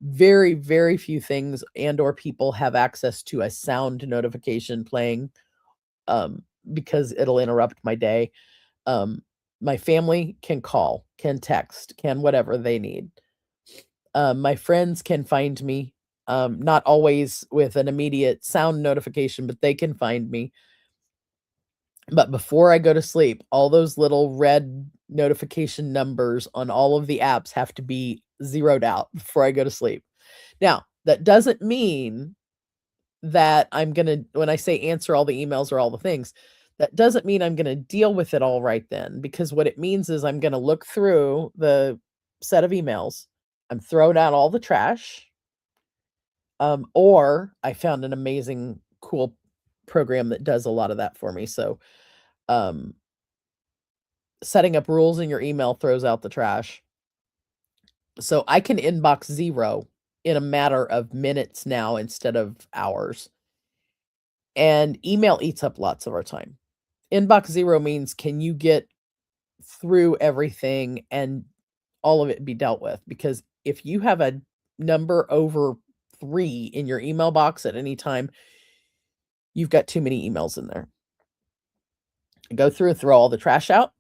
Very, very few things and or people have access to a sound notification playing because it'll interrupt my day. My family can call, can text, can whatever they need. My friends can find me, not always with an immediate sound notification, but they can find me. But before I go to sleep, all those little red notification numbers on all of the apps have to be zeroed out before I go to sleep. Now, that doesn't mean that I'm gonna when I say answer all the emails or all the things, that doesn't mean I'm gonna deal with it all right then, because what it means is I'm gonna look through the set of emails, I'm throwing out all the trash, or I found an amazing, cool program that does a lot of that for me. So, setting up rules in your email throws out the trash. So I can inbox 0 in a matter of minutes now instead of hours. And email eats up lots of our time. Inbox 0 means can you get through everything and all of it be dealt with? Because if you have a number over 3 in your email box at any time, you've got too many emails in there. Go through and throw all the trash out,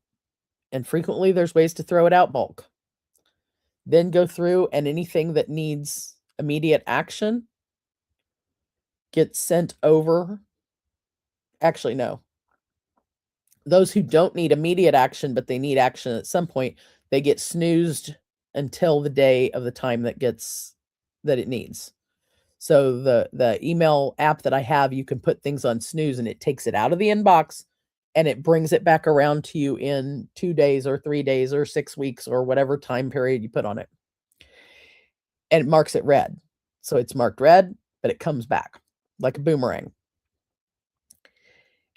and frequently there's ways to throw it out bulk. Then go through, and anything that needs immediate action gets sent over. Actually, no. Those who don't need immediate action, but they need action at some point, they get snoozed until the day of the time that it needs. So the email app that I have, you can put things on snooze and it takes it out of the inbox and it brings it back around to you in 2 days or 3 days or 6 weeks or whatever time period you put on it. And it marks it red. So it's marked red, but it comes back like a boomerang.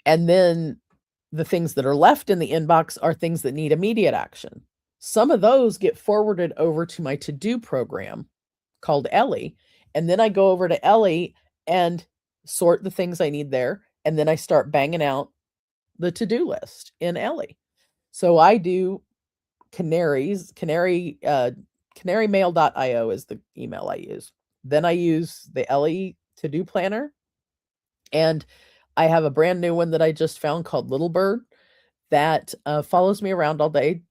And then the things that are left in the inbox are things that need immediate action. Some of those get forwarded over to my to-do program called Ellie. And then I go over to Ellie and sort the things I need there. And then I start banging out the to-do list in Ellie. So I do canarymail.io is the email I use. Then I use the Ellie to-do planner. And I have a brand new one that I just found called Little Bird that follows me around all day,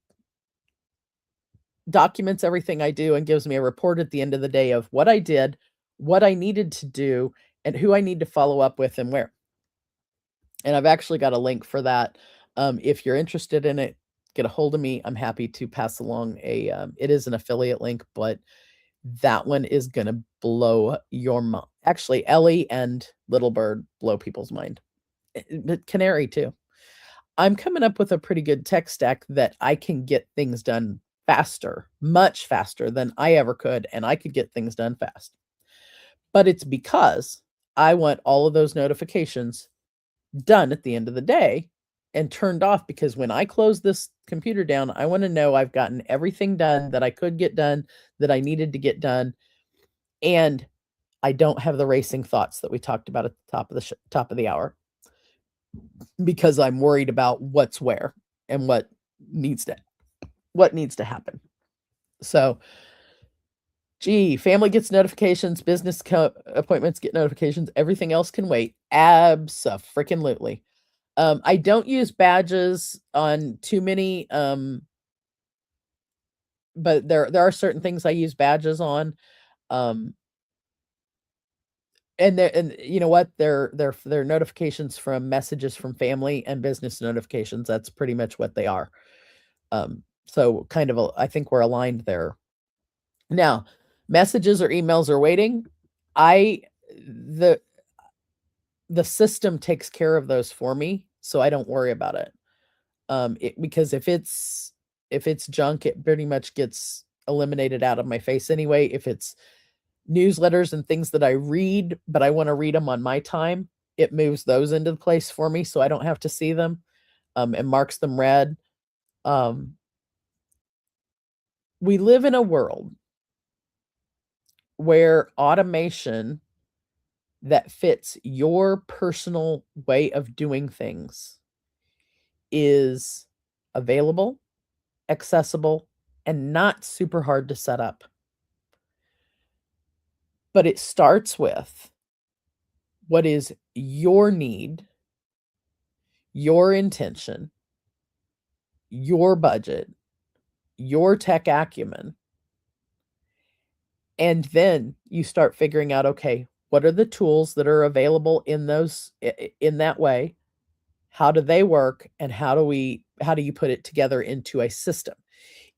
documents everything I do, and gives me a report at the end of the day of what I did, what I needed to do, and who I need to follow up with and where. And I've actually got a link for that. If you're interested in it, get a hold of me. I'm happy to pass along it is an affiliate link, but that one is going to blow your mind. Actually, Ellie and Little Bird blow people's mind. But Canary too. I'm coming up with a pretty good tech stack that I can get things done faster, much faster than I ever could, and I could get things done fast. But it's because I want all of those notifications done at the end of the day and turned off, because when I close this computer down, I want to know I've gotten everything done that I could get done, that I needed to get done, and I don't have the racing thoughts that we talked about at the top of the hour, because I'm worried about what's where and what needs to happen. So, family gets notifications, business appointments get notifications, everything else can wait. Abso-freaking-lutely. I don't use badges on too many, but there are certain things I use badges on. And you know what? They're notifications from messages from family and business notifications. That's pretty much what they are. So kind of, I think we're aligned there. Now, messages or emails are waiting. The system takes care of those for me, so I don't worry about it. Because if it's junk, it pretty much gets eliminated out of my face anyway. If it's newsletters and things that I read, but I want to read them on my time, it moves those into place for me so I don't have to see them, and marks them red. We live in a world where automation that fits your personal way of doing things is available, accessible, and not super hard to set up. But it starts with what is your need, your intention, your budget, your tech acumen. And then you start figuring out, okay, what are the tools that are available in that way? How do they work? And how do you put it together into a system?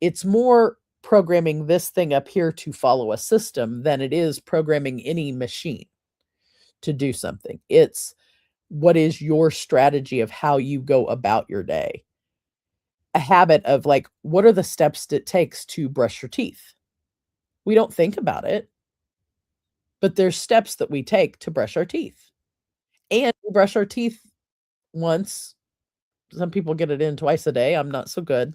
It's more programming this thing up here to follow a system than it is programming any machine to do something. It's what is your strategy of how you go about your day? A habit of, like, what are the steps it takes to brush your teeth? We don't think about it, but there's steps that we take to brush our teeth. And we brush our teeth once. Some people get it in twice a day. I'm not so good.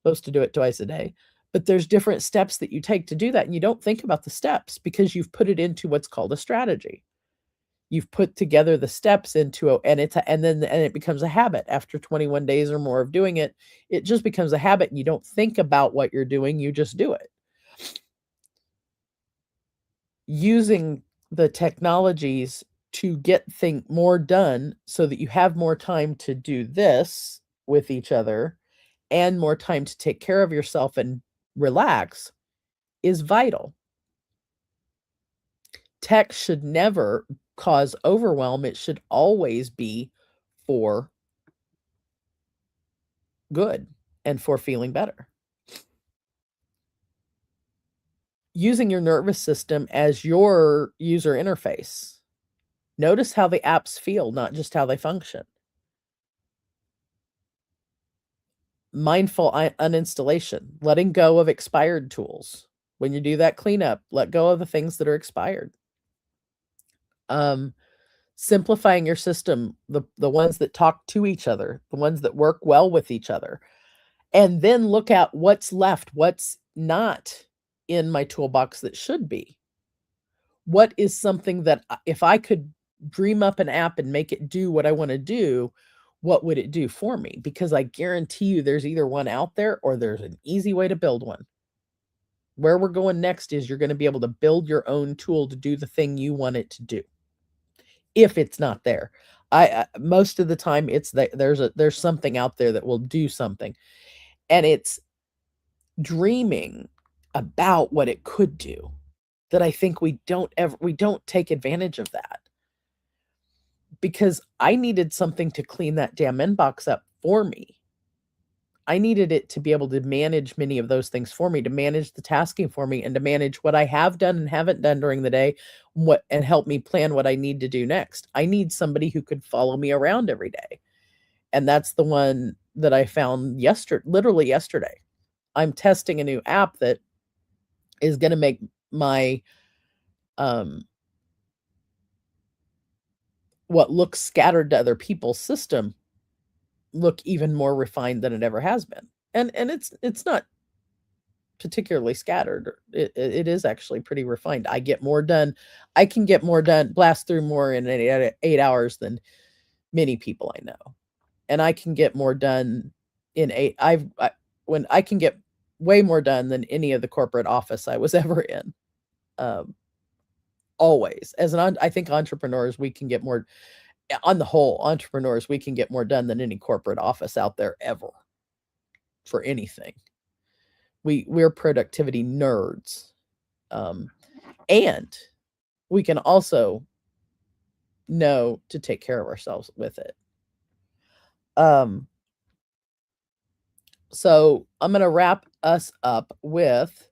Supposed to do it twice a day. But there's different steps that you take to do that, and you don't think about the steps because you've put it into what's called a strategy. You've put together the steps into and it becomes a habit. After 21 days or more of doing it, it just becomes a habit, and you don't think about what you're doing, you just do it. using the technologies to get more done so that you have more time to do this with each other and more time to take care of yourself and relax is vital. Tech should never cause overwhelm. It should always be for good and for feeling better. Using your nervous system as your user interface. Notice how the apps feel, not just how they function. Mindful uninstallation, letting go of expired tools. When you do that cleanup, let go of the things that are expired. Simplifying your system, the ones that talk to each other, the ones that work well with each other. And then look at what's left, what's not in my toolbox that should be. What is something that if I could dream up an app and make it do what I want to do, what would it do for me? Because I guarantee you there's either one out there or there's an easy way to build one. Where we're going next is you're going to be able to build your own tool to do the thing you want it to do. If it's not there. I most of the time it's that there's something out there that will do something. And it's dreaming about what it could do that I think we don't take advantage of that. Because I needed something to clean that damn inbox up for me. I needed it to be able to manage many of those things for me, to manage the tasking for me, and to manage what I have done and haven't done during the day, and help me plan what I need to do next. I need somebody who could follow me around every day. And that's the one that I found literally yesterday. I'm testing a new app that is going to make my what looks scattered to other people's system look even more refined than it ever has been. And it's not particularly scattered. It is actually pretty refined. I get more done. I can get more done, blast through more in 8 hours than many people I know. And I can get more done in when I can get way more done than any of the corporate office I was ever in. Always. I think entrepreneurs, we can get more, on the whole, entrepreneurs, we can get more done than any corporate office out there ever for anything. We're productivity nerds. And we can also know to take care of ourselves with it. So I'm going to wrap us up with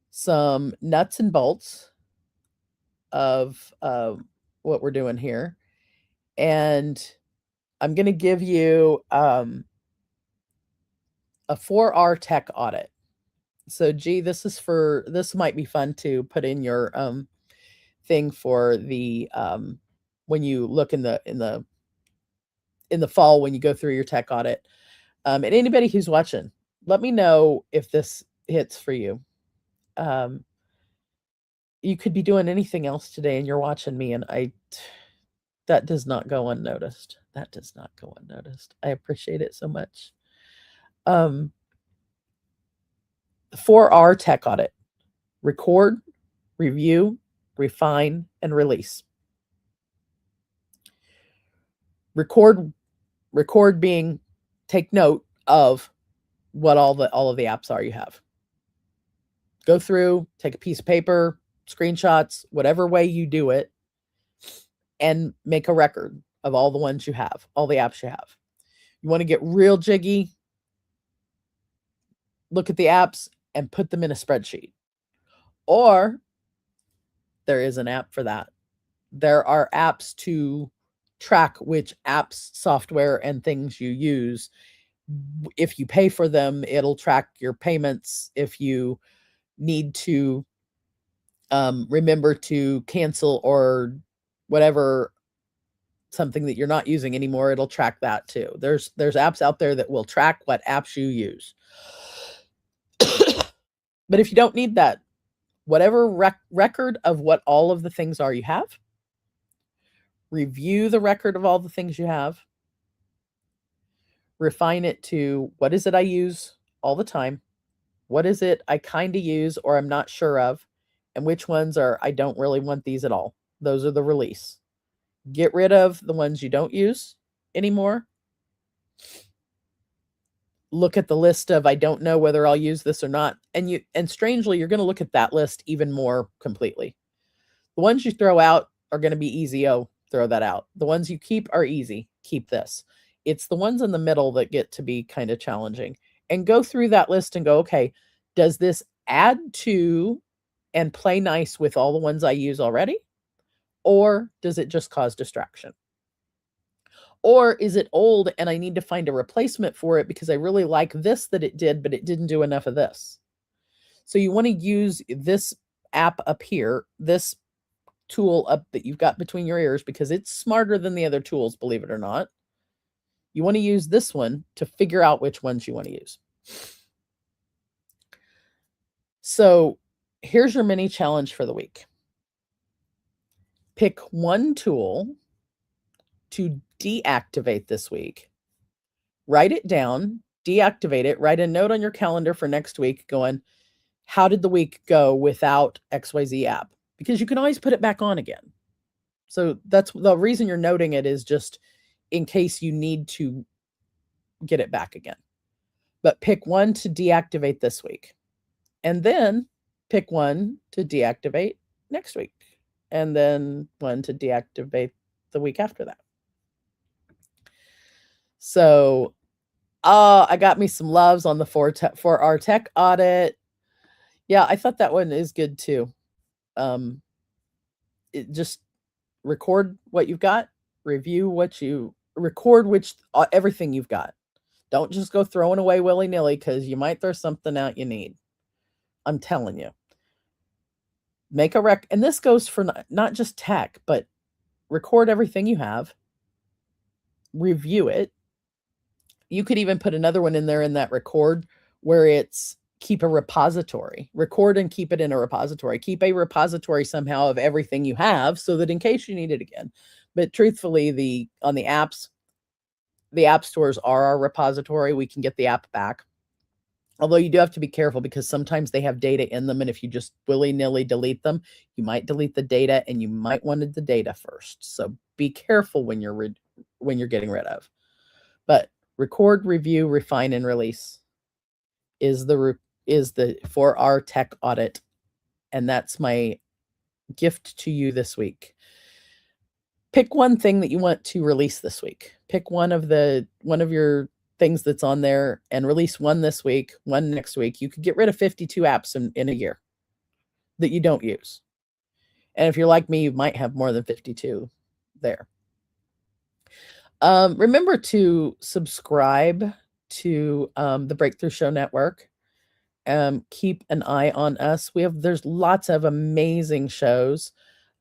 some nuts and bolts of what we're doing here. And I'm going to give you a 4R tech audit. So, this might be fun to put in your thing for the when you look in the fall when you go through your tech audit. And anybody who's watching, let me know if this hits for you. You could be doing anything else today and you're watching me, and that does not go unnoticed. That does not go unnoticed. I appreciate it so much. 4R tech audit: record, review, refine, and release. Record being take note of what all of the apps are you have. Go through, take a piece of paper, screenshots, whatever way you do it, and make a record of all the ones you have, all the apps you have. You want to get real jiggy, look at the apps and put them in a spreadsheet. Or there is an app for that. There are apps to track which apps, software, and things you use. If you pay for them, it'll track your payments. If you need to remember to cancel or whatever, something that you're not using anymore, it'll track that too. There's apps out there that will track what apps you use. But if you don't need that, whatever record of what all of the things are you have, review the record of all the things you have, refine it to what is it I use all the time, what is it I kind of use or I'm not sure of, and which ones are, I don't really want these at all. Those are the release. Get rid of the ones you don't use anymore. Look at the list of, I don't know whether I'll use this or not. And strangely, you're going to look at that list even more completely. The ones you throw out are going to be easy. Oh, throw that out. The ones you keep are easy. Keep this. It's the ones in the middle that get to be kind of challenging. And go through that list and go, okay, does this add to and play nice with all the ones I use already? Or does it just cause distraction? Or is it old and I need to find a replacement for it because I really like this that it did, but it didn't do enough of this? So you want to use this app up here, this tool up that you've got between your ears, because it's smarter than the other tools, believe it or not. You want to use this one to figure out which ones you want to use. So here's your mini challenge for the week. Pick one tool to deactivate this week. Write it down, deactivate it, write a note on your calendar for next week going, how did the week go without XYZ app? Because you can always put it back on again. So that's the reason you're noting it, is just in case you need to get it back again. But pick one to deactivate this week. And then pick one to deactivate next week. And then one to deactivate the week after that. So I got me some loves on the for our tech audit. Yeah, I thought that one is good too. Just record what you've got, review what you record, everything you've got. Don't just go throwing away willy-nilly, because you might throw something out you need. I'm telling you. Make a and this goes for not just tech, but record everything you have, review it. You could even put another one in there in that record where it's keep a repository. Record and keep it in a repository. Keep a repository somehow of everything you have so that in case you need it again. But truthfully, on the apps, the app stores are our repository. We can get the app back. Although you do have to be careful, because sometimes they have data in them, and if you just willy-nilly delete them, you might delete the data, and you might want the data first. So be careful when you're getting rid of. But record, review, refine, and release is the for our tech audit, and that's my gift to you this week. Pick one thing that you want to release this week. Pick one of your things that's on there and release one this week, one next week. You could get rid of 52 apps in a year that you don't use. And if you're like me, you might have more than 52 there. Remember to subscribe to the Breakthrough Show Network. Keep an eye on us. There's lots of amazing shows.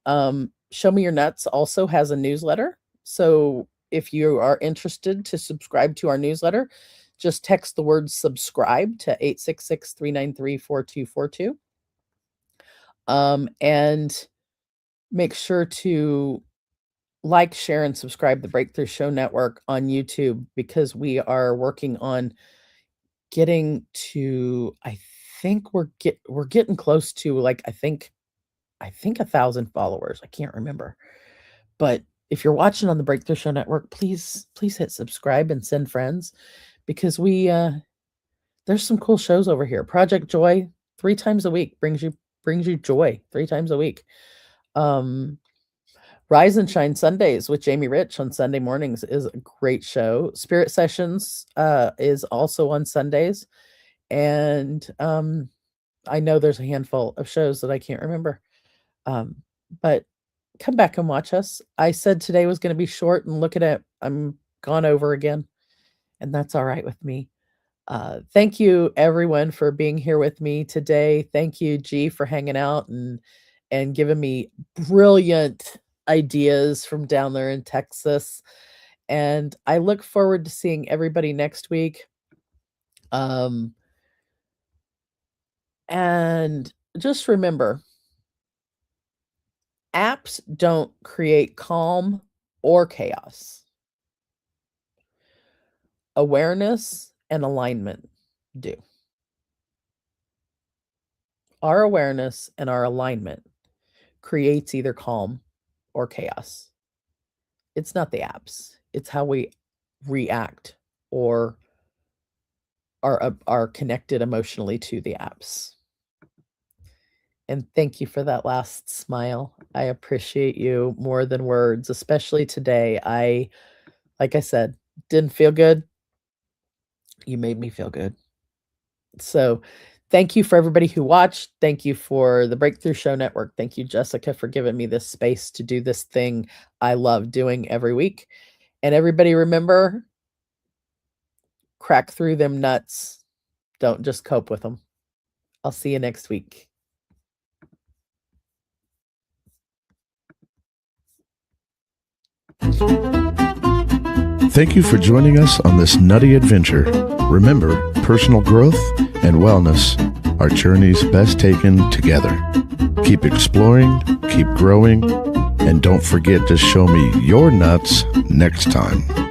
Show Me Your Nuts also has a newsletter. So if you are interested to subscribe to our newsletter, just text the word subscribe to 866-393-4242. And make sure to like, share, and subscribe the Breakthrough Show Network on YouTube, because we are working on getting to, I think we're getting close to, like, I think 1,000 followers. I can't remember. But if you're watching on the Breakthrough Show Network, please hit subscribe and send friends, because there's some cool shows over here. Project Joy, 3 times a week brings you joy 3 times a week. Rise and Shine Sundays with Jamie Rich on Sunday mornings is a great show. Spirit Sessions is also on Sundays. And I know there's a handful of shows that I can't remember. But come back and watch us. I said today was going to be short, and look at it. I'm gone over again. And that's all right with me. Thank you, everyone, for being here with me today. Thank you, G, for hanging out and giving me brilliant ideas from down there in Texas. And I look forward to seeing everybody next week. And just remember, apps don't create calm or chaos. Awareness and alignment do. Our awareness and our alignment creates either calm or chaos. It's not the apps, it's how we react or are connected emotionally to the apps. And thank you for that last smile. I appreciate you more than words, especially today. Like I said, didn't feel good. You made me feel good. So, thank you for everybody who watched. Thank you for the Breakthrough Show Network. Thank you, Jessica, for giving me this space to do this thing I love doing every week. And everybody remember, crack through them nuts. Don't just cope with them. I'll see you next week. Thank you for joining us on this nutty adventure. Remember, personal growth and wellness are journeys best taken together. Keep exploring, keep growing, and don't forget to show me your nuts next time.